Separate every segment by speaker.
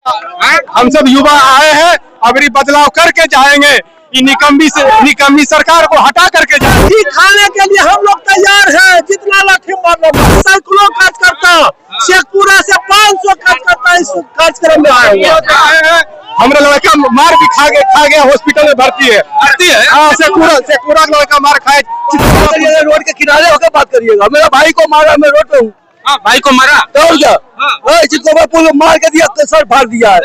Speaker 1: हम सब युवा आए हैं, अभी बदलाव करके जाएंगे। निकम्मी सरकार को हटा करके जाएंगे।
Speaker 2: खाने के लिए हम लोग तैयार हैं। जितना लाठी मारना सैकड़ों कार्यकर्ता शेखपुरा से 500 कार्यकर्ता इस कार्यक्रम में आए हुए हैं।
Speaker 1: हमारा लड़का मार भी खा गया हॉस्पिटल में भर्ती है। शेखपुरा लड़का मार खाए।
Speaker 2: रोड के किनारे होकर बात करिएगा। मेरा भाई को मारा, मैं रोड पे हूँ।
Speaker 1: भाई को मारा
Speaker 2: तो क्या जिसको मैं पुल मार के दिया तो सर फाड़ दिया है।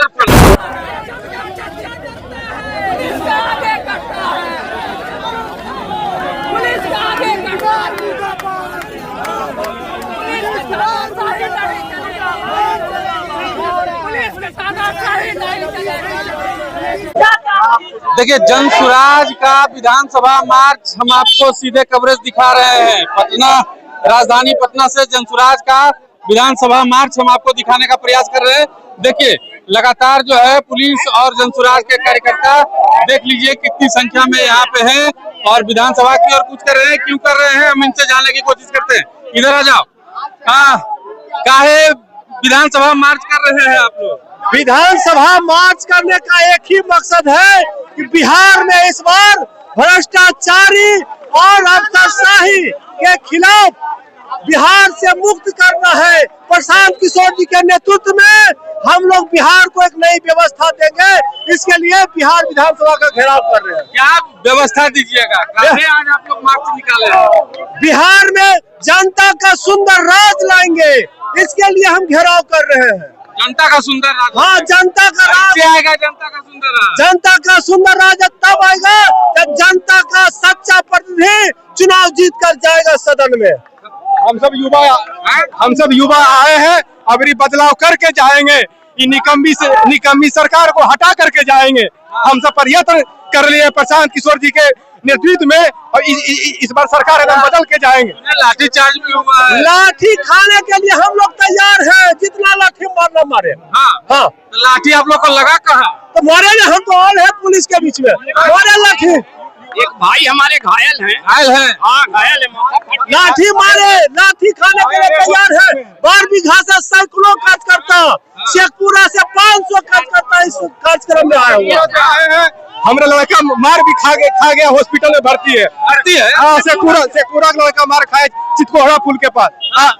Speaker 3: देखिए, जन सुराज का विधानसभा मार्च हम आपको सीधे कवरेज दिखा रहे हैं। पटना, राजधानी पटना से जन सुराज का विधानसभा मार्च हम आपको दिखाने का प्रयास कर रहे हैं। देखिए, लगातार जो है पुलिस और जन सुराज के कार्यकर्ता देख लीजिए कितनी संख्या में यहाँ पे हैं और विधानसभा की ओर कुछ कर रहे हैं। क्यों कर रहे हैं, हम इनसे जानने की कोशिश करते हैं। इधर आ जाओ। काहे विधानसभा मार्च कर रहे हैं आप लोग?
Speaker 2: विधानसभा मार्च करने का एक ही मकसद है कि बिहार में इस बार भ्रष्टाचारी और अफसरशाही के खिलाफ बिहार से मुक्त करना है। प्रशांत किशोर जी के नेतृत्व में हम लोग बिहार को एक नई व्यवस्था देंगे। इसके लिए बिहार विधानसभा का घेराव कर रहे हैं।
Speaker 3: क्या व्यवस्था दीजिएगा? काहे आज आप लोग मार्च निकाले हैं?
Speaker 2: बिहार में जनता का सुंदर राज लाएंगे, इसके लिए हम घेराव कर रहे हैं।
Speaker 3: जनता का सुंदर राज?
Speaker 2: हाँ, जनता का राज
Speaker 3: आएगा। जनता का सुंदर राज?
Speaker 2: जनता का सुंदर राज तब आएगा जब जनता का सच्चा प्रतिनिधि चुनाव जीत कर जाएगा सदन में।
Speaker 1: हम सब युवा आए हैं, अभी बदलाव करके जाएंगे। निकम्मी सरकार को हटा करके जाएंगे। हम सब प्रयत्न कर लिए प्रशांत किशोर जी के नेतृत्व में और इस बार सरकार एकदम बदल के जाएंगे।
Speaker 3: लाठी चार्ज भी हुआ है।
Speaker 2: लाठी खाने के लिए हम लोग तैयार हैं। जितना लाठी मारना मारे।
Speaker 3: हाँ। तो लाठी आप लोग को लगा कहाँ?
Speaker 2: तो मारे ना, हम तो ऑल है पुलिस के बीच में। मारे लाठी।
Speaker 1: एक भाई हमारे घायल हैं।
Speaker 2: हाँ, घायल है। लाठी मारे, लाठी खाने के लिए तैयार है। 12 घासा सैकड़ों कार्यकर्ता शेखपुरा से 500 कार्यकर्ता इस कार्यक्रम में आए हुए हैं।
Speaker 1: हमारा लड़का मार भी खा गया हॉस्पिटल में भर्ती है। शेखपुरा लड़का मार खाए चितकोहरा पुल के पास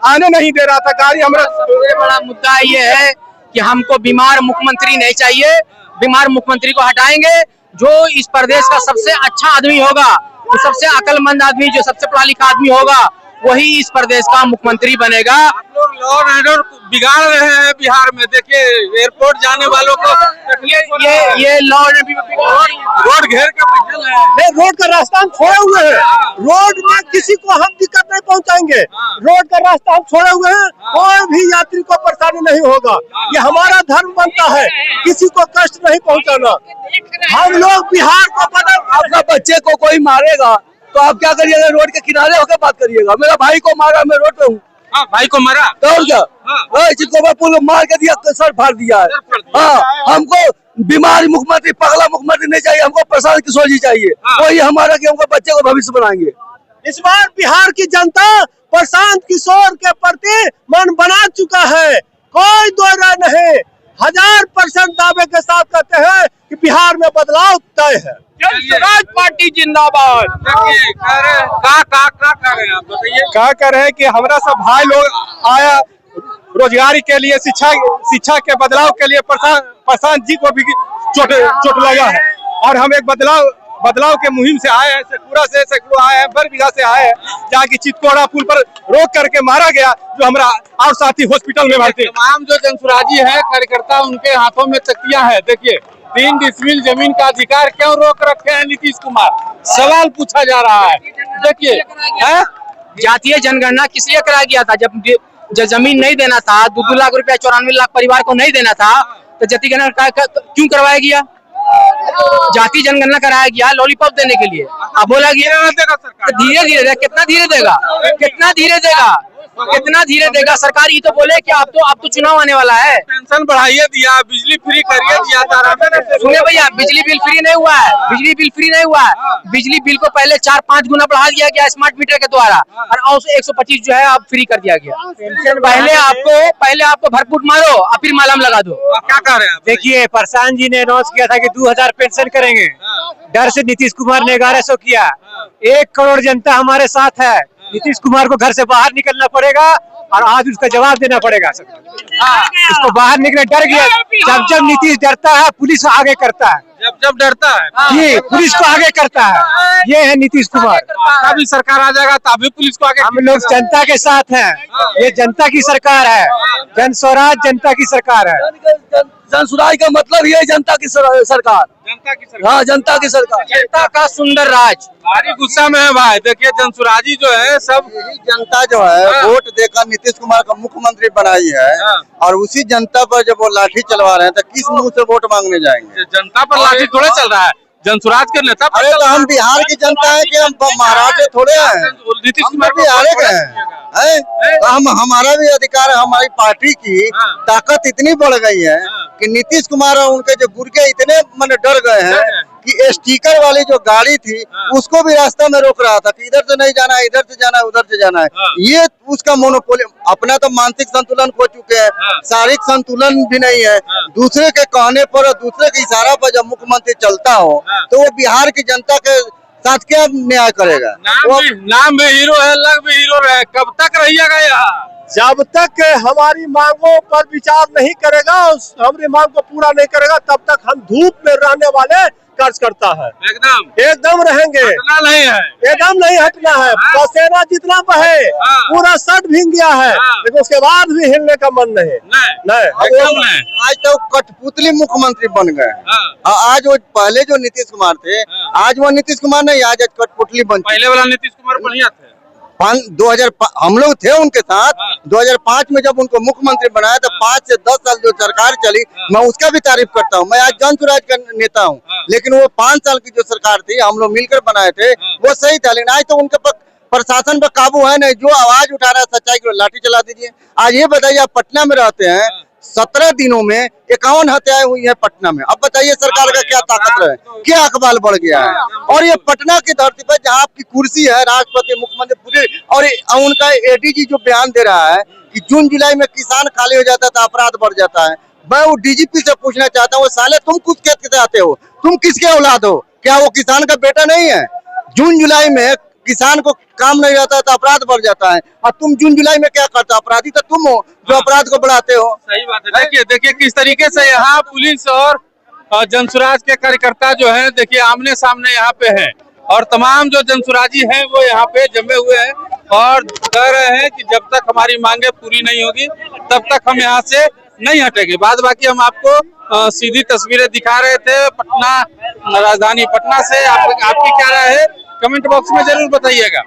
Speaker 1: आने नहीं दे रहा था गाड़ी। हमारा
Speaker 4: सबसे बड़ा मुद्दा ये है कि हमको बीमार मुख्यमंत्री नहीं चाहिए। बीमार मुख्यमंत्री को हटाएंगे। जो इस प्रदेश का सबसे अच्छा आदमी होगा, जो सबसे अक्लमंद आदमी, जो सबसे पढ़ा लिखा आदमी होगा, वही इस प्रदेश का मुख्यमंत्री बनेगा।
Speaker 3: आप लोग लॉ एंड ऑर्डर बिगाड़ रहे हैं बिहार में। देखिए, एयरपोर्ट जाने वालों को
Speaker 4: ये लॉ
Speaker 3: रोड घेर के बैठे हैं।
Speaker 2: रोड का रास्ता हम छोड़े हुए हैं। रोड में किसी को हम दिक्कत नहीं पहुंचाएंगे। रोड का रास्ता हम छोड़े हुए हैं। कोई भी यात्री को परेशानी नहीं होगा। ये हमारा धर्म बनता है, किसी को कष्ट नहीं पहुंचाना। हम लोग बिहार को अपना बच्चे को कोई मारेगा तो आप क्या करिएगा? रोड के किनारे होकर बात करिएगा। मेरा भाई को मारा, मैं रोड पे हूँ।
Speaker 3: भाई को मारा
Speaker 2: तो क्या जिसको मैं पुल मार के दिया तो सर फाड़ दिया है। हाँ, हमको बीमारी मुख्यमंत्री, पगला मुख्यमंत्री नहीं चाहिए। हमको प्रशांत किशोर जी चाहिए। वही हमारा कि हमको बच्चे को भविष्य बनाएंगे। इस बार बिहार की जनता प्रशांत किशोर के प्रति मन बना चुका है। कोई दो राय नहीं। 1000% दावे के साथ कहते हैं कि बिहार में बदलाव तय है।
Speaker 4: जन सुराज पार्टी जिंदाबाद।
Speaker 1: क्या कर रहे हैं कि हमारा सब भाई लोग आया रोजगारी के लिए, शिक्षा के बदलाव के लिए। प्रशांत जी को भी चोट लगा है और हम एक बदलाव के मुहिम से आए हैं। शेखपुरा से सैकड़ों आए हैं, बरबीघा से आए हैं, जहाँ की चितकोहरा पुल पर रोक करके मारा गया, जो हमारा और साथी हॉस्पिटल में भर्ती।
Speaker 3: तमाम जो जनसुराजी है कार्यकर्ता, उनके हाथों में चक्तियां हैं। देखिए, 3 डिसमिल जमीन का अधिकार क्यों रोक रखे हैं नीतीश कुमार? सवाल पूछा जा रहा है। देखिए,
Speaker 4: जातीय जनगणना किस लिए कराया गया था? जब जमीन नहीं देना था, 2 लाख रुपया 94 लाख परिवार को नहीं देना था, तो जाति जनगणना क्यों करवाया गया? जाति जनगणना कराया गया लॉलीपॉप देने के लिए। अब बोला गया धीरे धीरे। कितना धीरे देगा? कितना धीरे देगा सरकार? ये तो बोले कि अब तो चुनाव आने वाला है।
Speaker 3: पेंशन बढ़ाइए दिया, बिजली फ्री करिए दिया था।
Speaker 4: सुनिए भैया, बिजली बिल फ्री नहीं हुआ है, बिजली बिल फ्री नहीं हुआ है। बिजली बिल को पहले 4-5 गुना बढ़ा दिया गया स्मार्ट मीटर के द्वारा, और 125 जो है अब फ्री कर दिया गया। पहले आपको भरपूर मारो और फिर मालम लगा दो।
Speaker 3: क्या कह रहे हैं?
Speaker 1: देखिए, प्रशांत जी ने अनाउंस किया था कि 2000 पेंशन करेंगे। डर से नीतीश कुमार ने 1100 किया। 1 करोड़ जनता हमारे साथ है। नीतीश कुमार को घर से बाहर निकलना पड़ेगा और आज उसका जवाब देना पड़ेगा। इसको बाहर निकले, डर गया। जब नीतीश डरता है, पुलिस आगे करता है।
Speaker 3: जब डरता है
Speaker 1: ये पुलिस को आगे करता है। ये है नीतीश कुमार।
Speaker 3: तभी सरकार आ जाएगा तभी पुलिस को आगे।
Speaker 1: हम लोग जनता के साथ हैं। ये जनता की सरकार है। जन स्वराज जनता की सरकार है।
Speaker 2: जन सुराज का मतलब ये जनता की सरकार।
Speaker 3: जनता की सरकार।
Speaker 2: हाँ, जनता की सरकार,
Speaker 4: जनता का सुंदर राज।
Speaker 3: भारी गुस्सा में है भाई। देखिए, जनसुराजी जो है सब
Speaker 5: यही जनता जो है वोट देकर नीतीश कुमार को मुख्यमंत्री बनाई है, और उसी जनता पर जब वो लाठी चलवा रहे हैं तो किस मुंह से वोट मांगने जाएंगे?
Speaker 3: जनता पर लाठी थोड़े चल रहा है, जनसुराज के नेता।
Speaker 5: अरे तो हम बिहार की जनता है कि हम महाराष्ट्र थोड़े हैं?
Speaker 3: नीतीश
Speaker 5: हम
Speaker 3: कुमार
Speaker 5: तो बिहार के हैं। तो हमारा भी अधिकार है। हमारी पार्टी की ताकत इतनी बढ़ गई है कि नीतीश कुमार और उनके जो गुर्गे इतने मन डर गए हैं कि स्टिकर वाली जो गाड़ी थी उसको भी रास्ते में रोक रहा था कि इधर से नहीं जाना है, इधर से जाना है, उधर से जाना है। ये उसका मोनोपोली। अपना तो मानसिक संतुलन खो चुके हैं, शारीरिक संतुलन भी नहीं है। दूसरे के कहने पर और दूसरे के इशारा पर जब मुख्यमंत्री चलता हो तो वो बिहार की जनता के साथ क्या न्याय करेगा?
Speaker 3: नाम भी हीरो है, लग भी हीरो है। कब तक रहिएगा यहाँ?
Speaker 1: जब तक हमारी मांगों पर विचार नहीं करेगा, हमारी मांग को पूरा नहीं करेगा, तब तक हम धूप में रहने वाले कार्य करता है। एकदम रहेंगे।
Speaker 3: हटना नहीं है,
Speaker 1: एकदम नहीं हटना है। पसीना जितना बहे, पूरा शर्ट भीग गया है, लेकिन उसके बाद भी हिलने का मन नहीं।
Speaker 5: आज तो कठपुतली मुख्यमंत्री बन गए। आज वो पहले जो नीतीश कुमार थे, आज वो नीतीश कुमार नहीं, आज कठपुतली बन।
Speaker 3: पहले वाला नीतीश कुमार बढ़िया थे।
Speaker 5: 2000 हम लोग थे उनके साथ। 2005 में जब उनको मुख्यमंत्री बनाया तो 5 से 10 साल जो सरकार चली, मैं उसका भी तारीफ करता हूँ। मैं आज जन स्वराज का नेता हूँ, लेकिन वो 5 साल की जो सरकार थी, हम लोग मिलकर बनाए थे, वो सही था। लेकिन आज तो उनके प्रशासन पर काबू है नहीं। जो आवाज उठा रहा है सच्चाई को लाठी चला दीजिए। आज ये बताइए, आप पटना में रहते हैं, 17 दिनों में 51 हत्याएं हुई है पटना में। अब बताइए सरकार का क्या ताकत है, क्या अखबार बढ़ गया है? और ये पटना की धरती पर जहाँ आपकी कुर्सी है, राष्ट्रपति, मुख्यमंत्री, पूरे, और उनका एडीजी जो बयान दे रहा है कि जून जुलाई में किसान खाली हो जाता है तो अपराध बढ़ जाता है। मैं वो डीजीपी से पूछना चाहता हूँ, साले तुम कुछ कहते आते हो? तुम किसके औलाद हो? क्या वो किसान का बेटा नहीं है? जून जुलाई में किसान को काम नहीं रहता तो अपराध बढ़ जाता है, और तुम जून जुलाई में क्या करते हो? अपराधी तो तुम हो जो अपराध को बढ़ाते हो।
Speaker 3: सही बात है। देखिए किस तरीके से यहाँ पुलिस और जनसुराज के कार्यकर्ता जो हैं, देखिए आमने सामने यहाँ पे हैं, और तमाम जो जनसुराजी हैं वो यहाँ पे जमे हुए हैं और कह रहे हैं कि जब तक हमारी मांगे पूरी नहीं होगी तब तक हम यहाँ से नहीं हटेंगे। बाद बाकी हम आपको सीधी तस्वीरें दिखा रहे थे पटना, राजधानी पटना से। आपकी क्या राय है, कमेंट बॉक्स में जरूर बताइएगा।